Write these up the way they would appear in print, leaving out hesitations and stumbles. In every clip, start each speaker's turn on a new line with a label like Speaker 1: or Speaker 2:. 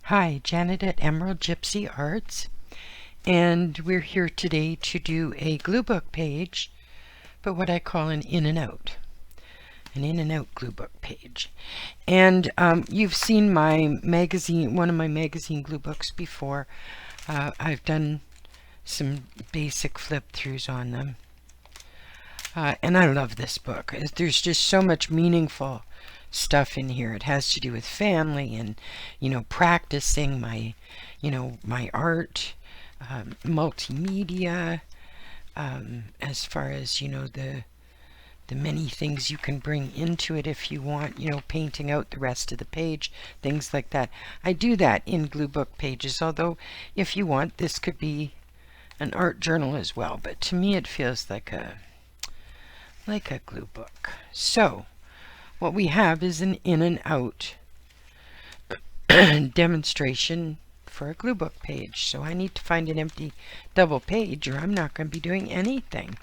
Speaker 1: Hi, Janet at Emerald Gypsy Arts, and we're here today to do a Gluebook page, but what I call an in and out Gluebook page. And you've seen my magazine, one of my magazine Glubooks before. I've done some basic flip-throughs on them. And I love this book. There's just so much meaningful stuff in here. It has to do with family and, practicing my, my art, multimedia, as far as, the many things you can bring into it if you want, painting out the rest of the page, things like that. I do that in Gluebook pages, although if you want, this could be an art journal as well, but to me it feels like a Gluebook. So what we have is an in and out demonstration for a Gluebook page. So I need to find an empty double page or I'm not going to be doing anything.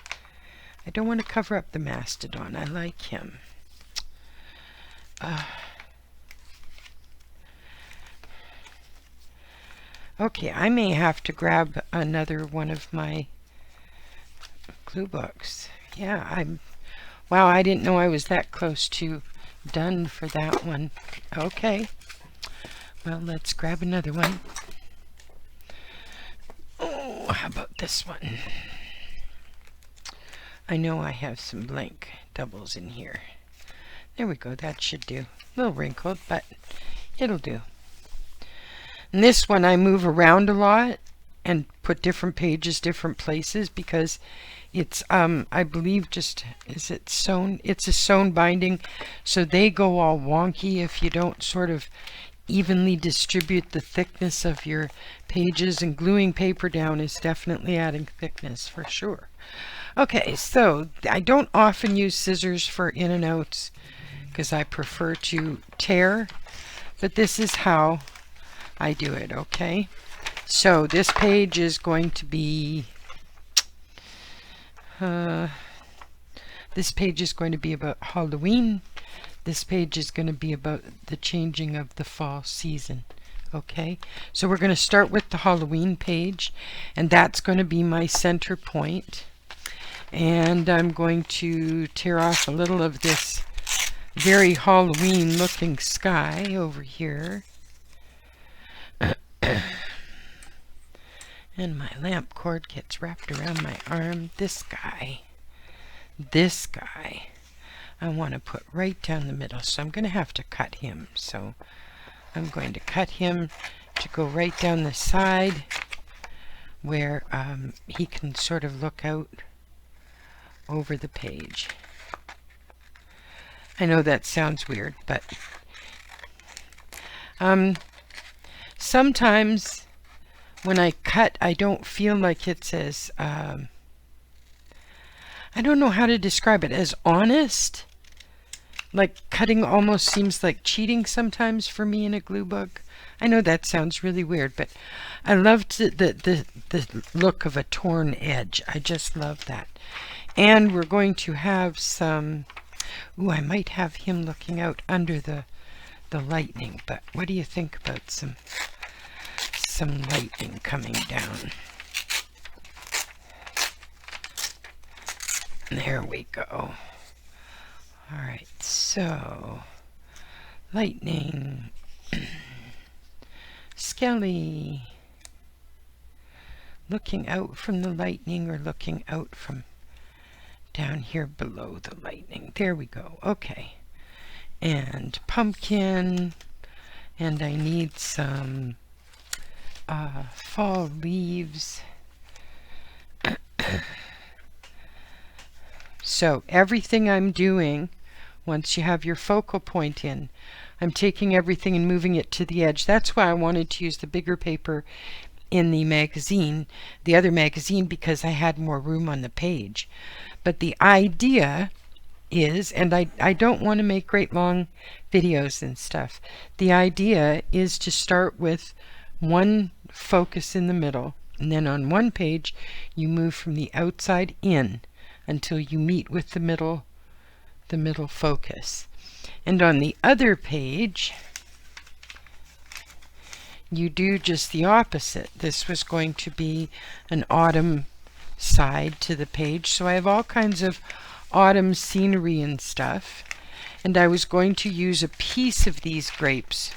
Speaker 1: I don't want to cover up the mastodon. I like him. Okay, I may have to grab another one of my Glubooks. Yeah, wow, I didn't know I was that close to done for that one. Okay. Well, let's grab another one. Oh, how about this one? I know I have some blank doubles in here. There we go, that should do. A little wrinkled, but it'll do. And this one I move around a lot and put different pages different places because it's I believe it's a sewn binding, so they go all wonky if you don't sort of evenly distribute the thickness of your pages, and gluing paper down is definitely adding thickness for sure. Okay, so I don't often use scissors for in and outs because I prefer to tear, but this is how I do it. Okay, so this page is going to be this page is going to be about Halloween. This page is going to be about the changing of the fall season. Okay, so we're going to start with the Halloween page, and that's going to be my center point. And I'm going to tear off a little of this very Halloween looking sky over here. And my lamp cord gets wrapped around my arm. This guy, I want to put right down the middle, so I'm going to have to cut him. So I'm going to cut him to go right down the side where he can sort of look out over the page. I know that sounds weird, but sometimes when I cut, I don't feel like it's as I don't know how to describe it, as honest. Like cutting almost seems like cheating sometimes for me in a Gluebook. I know that sounds really weird, but I love the look of a torn edge. I just love that. And we're going to have some, I might have him looking out under the lightning, but what do you think about some lightning coming down? There we go. Alright, so lightning, Skelly, looking out from the lightning or looking out from down here below the lightning. There we go. Okay. And pumpkin, and I need some fall leaves. So everything I'm doing, once you have your focal point in, I'm taking everything and moving it to the edge. That's why I wanted to use the bigger paper in the magazine, the other magazine, because I had more room on the page. But the idea is, and I don't want to make great long videos and stuff, the idea is to start with one focus in the middle, and then on one page you move from the outside in until you meet with the middle focus. And on the other page you do just the opposite. This was going to be an autumn side to the page, so I have all kinds of autumn scenery and stuff, and I was going to use a piece of these grapes,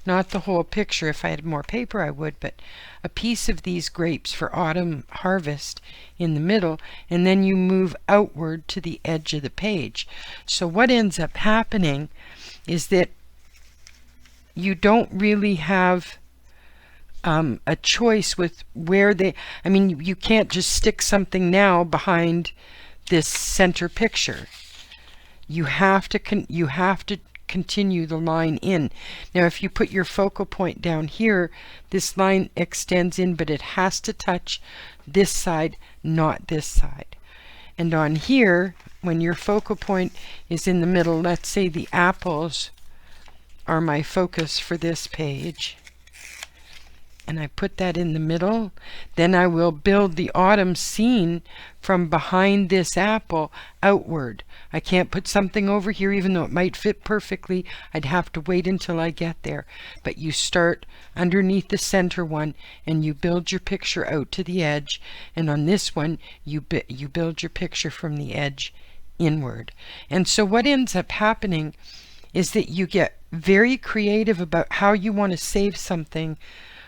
Speaker 1: not the whole picture. If I had more paper I would, but a piece of these grapes for autumn harvest in the middle, and then you move outward to the edge of the page. So what ends up happening is that you don't really have a choice with where they, I mean, you can't just stick something now behind this center picture. You have to continue the line in. Now if you put your focal point down here, this line extends in, but it has to touch this side, not this side. And on here, when your focal point is in the middle, let's say the apples are my focus for this page, and I put that in the middle, then I will build the autumn scene from behind this apple outward. I can't put something over here, even though it might fit perfectly. I'd have to wait until I get there. But you start underneath the center one and you build your picture out to the edge, and on this one you build your picture from the edge inward. And so what ends up happening is that you get very creative about how you want to save something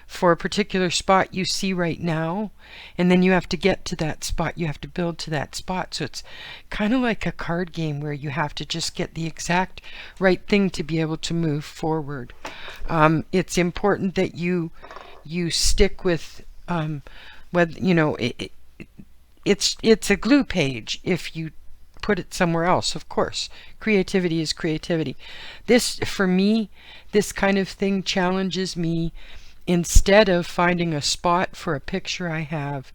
Speaker 1: for a particular spot you see right now, and then you have to get to that spot, you have to build to that spot. So it's kind of like a card game where you have to just get the exact right thing to be able to move forward. It's important that you stick with whether, you know, it's a glue page if you put it somewhere else. Of course, creativity is creativity. This, for me, this kind of thing challenges me. Instead of finding a spot for a picture I have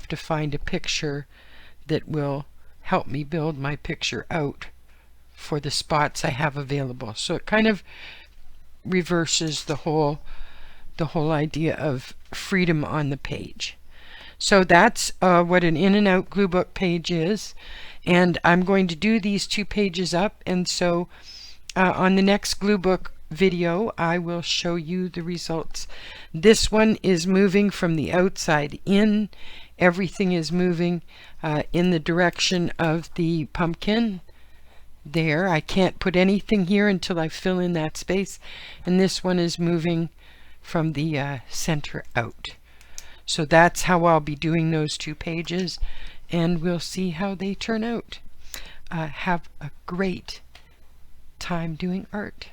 Speaker 1: to find a picture that will help me build my picture out for the spots I have available. So it kind of reverses the whole idea of freedom on the page. So that's what an in and out glue book page is, and I'm going to do these 2 pages up, and so on the next glue book video I will show you the results. This one is moving from the outside in. Everything is moving in the direction of the pumpkin there. I can't put anything here until I fill in that space, and this one is moving from the center out. So that's how I'll be doing those 2 pages, and we'll see how they turn out. Have a great time doing art.